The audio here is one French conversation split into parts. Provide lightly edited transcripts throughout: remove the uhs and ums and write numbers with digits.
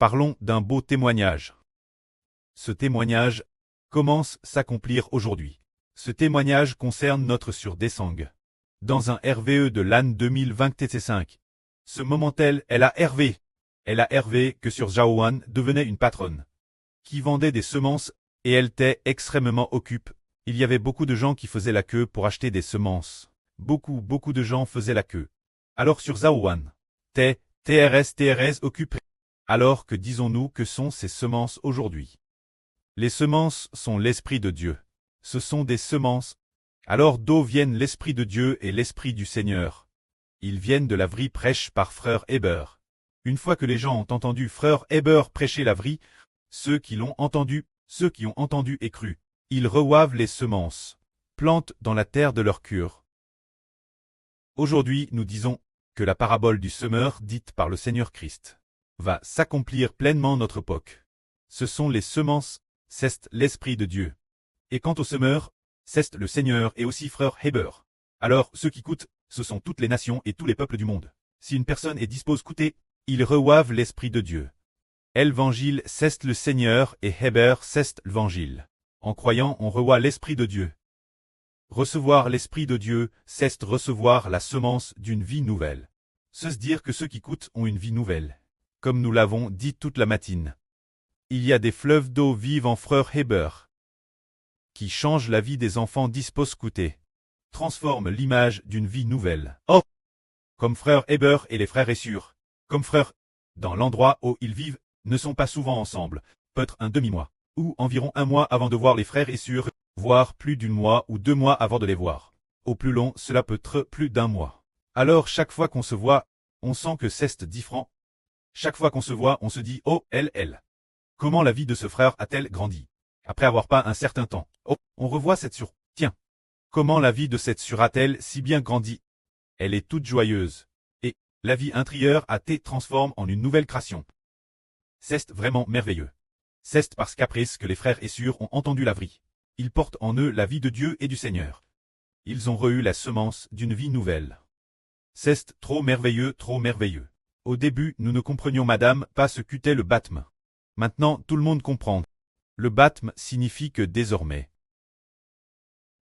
Parlons d'un beau témoignage. Ce témoignage commence à s'accomplir aujourd'hui. Ce témoignage concerne notre sœur Desang. Dans un RVE de l'année 2025. Ce moment-elle, elle a RV que sur Jaoan devenait une patronne. Qui vendait des semences, et elle était extrêmement occupée. Il y avait beaucoup de gens qui faisaient la queue pour acheter des semences. Beaucoup de gens faisaient la queue. Alors sur Zaoan, TRS occupé. Alors que disons-nous que sont ces semences aujourd'hui? Les semences sont l'Esprit de Dieu. Ce sont des semences. Alors d'où viennent l'Esprit de Dieu et l'Esprit du Seigneur? Ils viennent de la vraie prêche par Frère Heber. Une fois que les gens ont entendu Frère Heber prêcher la vraie, ceux qui ont entendu et cru, ils reçoivent les semences, plantent dans la terre de leur cœur. Aujourd'hui, nous disons que la parabole du semeur dite par le Seigneur Christ va s'accomplir pleinement notre époque. Ce sont les semences, c'est l'Esprit de Dieu. Et quant au semeur, c'est le Seigneur et aussi Frère Heber. Alors, ceux qui coûtent, ce sont toutes les nations et tous les peuples du monde. Si une personne est disposée à coûter, ils reçoivent l'Esprit de Dieu. Évangile, c'est le Seigneur et Heber, c'est l'Évangile. En croyant, on reçoit l'Esprit de Dieu. Recevoir l'Esprit de Dieu, c'est recevoir la semence d'une vie nouvelle. C'est dire que ceux qui coûtent ont une vie nouvelle. Comme nous l'avons dit toute la matinée. Il y a des fleuves d'eau vivent en Frère Heber, qui changent la vie des enfants disposés à coûter, transforment l'image d'une vie nouvelle. Oh! Comme Frère Heber et les frères Essur, comme frères, dans l'endroit où ils vivent, ne sont pas souvent ensemble, peut-être un demi-mois, ou environ un mois avant de voir les frères Essur, voire plus d'un mois ou 2 mois avant de les voir. Au plus long, cela peut être plus d'un mois. Alors chaque fois qu'on se voit, on sent que c'est différent. Chaque fois qu'on se voit, on se dit « Oh, elle. Comment la vie de ce frère a-t-elle grandi ?» Après avoir pas un certain temps. Oh, on revoit cette sœur. Tiens. Comment la vie de cette sœur a-t-elle si bien grandi? Elle est toute joyeuse. Et la vie intérieure a été transformée en une nouvelle création. C'est vraiment merveilleux. C'est parce qu'après ce que les frères Essur ont entendu la vraie, ils portent en eux la vie de Dieu et du Seigneur. Ils ont reçu la semence d'une vie nouvelle. C'est trop merveilleux, trop merveilleux. Au début, nous ne comprenions madame pas ce qu'était le baptême. Maintenant, tout le monde comprend. Le baptême signifie que désormais,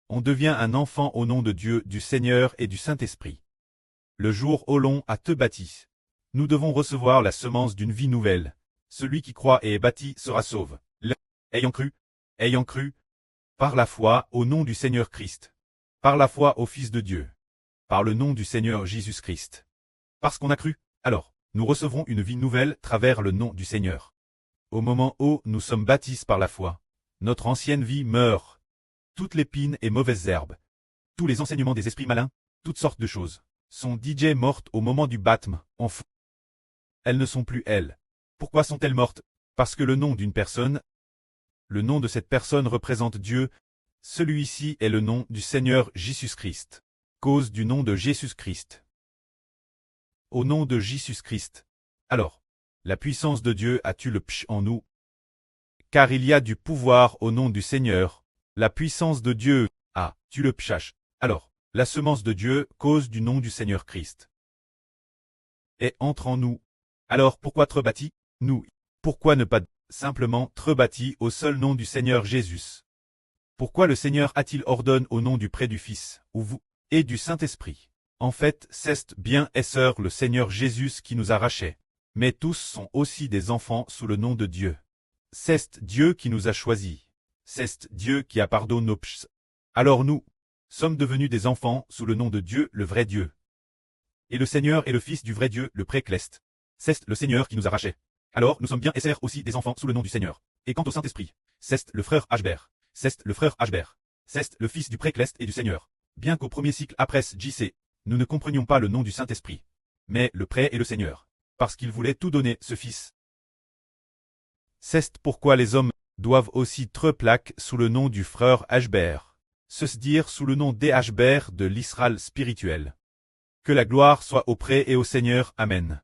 on devient un enfant au nom de Dieu, du Seigneur et du Saint-Esprit. Le jour où l'on a te bâti, nous devons recevoir la semence d'une vie nouvelle. Celui qui croit et est bâti sera sauvé. Ayant cru, par la foi au nom du Seigneur Christ, par la foi au Fils de Dieu, par le nom du Seigneur Jésus-Christ. Parce qu'on a cru, alors, nous recevrons une vie nouvelle travers le nom du Seigneur. Au moment où nous sommes baptisés par la foi, notre ancienne vie meurt. Toutes l'épine et mauvaises herbes, tous les enseignements des esprits malins, toutes sortes de choses, sont DJ mortes au moment du baptême, en fou. Elles ne sont plus elles. Pourquoi sont-elles mortes? Parce que le nom d'une personne, le nom de cette personne représente Dieu, celui-ci est le nom du Seigneur Jésus-Christ. Cause du nom de Jésus-Christ. Au nom de Jésus-Christ. Alors, la puissance de Dieu a tu le psh en nous. Car il y a du pouvoir au nom du Seigneur. La puissance de Dieu a tu le pshach. Alors, la semence de Dieu, cause du nom du Seigneur Christ, est entre en nous. Alors pourquoi être bâti? Nous. Pourquoi ne pas simplement être bâti au seul nom du Seigneur Jésus? Pourquoi le Seigneur a-t-il ordonné au nom du Près du Fils, ou vous, et du Saint-Esprit? En fait, c'est bien et sœur le Seigneur Jésus qui nous a rachés. Mais tous sont aussi des enfants sous le nom de Dieu. C'est Dieu qui nous a choisis. C'est Dieu qui a pardonné nos péchés. Alors nous sommes devenus des enfants sous le nom de Dieu, le vrai Dieu. Et le Seigneur est le Fils du vrai Dieu, le précleste. C'est le Seigneur qui nous a rachés. Alors nous sommes bien et sœurs aussi des enfants sous le nom du Seigneur. Et quant au Saint-Esprit, c'est le frère Ashber. C'est le frère Ashber. C'est le Fils du précleste et du Seigneur. Bien qu'au premier cycle après JC, nous ne comprenions pas le nom du Saint-Esprit. Mais le pré et le Seigneur. Parce qu'il voulait tout donner, ce Fils. C'est pourquoi les hommes doivent aussi être plaqués sous le nom du frère Ashber. Se dire sous le nom des Ashber de l'Israël spirituel. Que la gloire soit au pré et au Seigneur. Amen.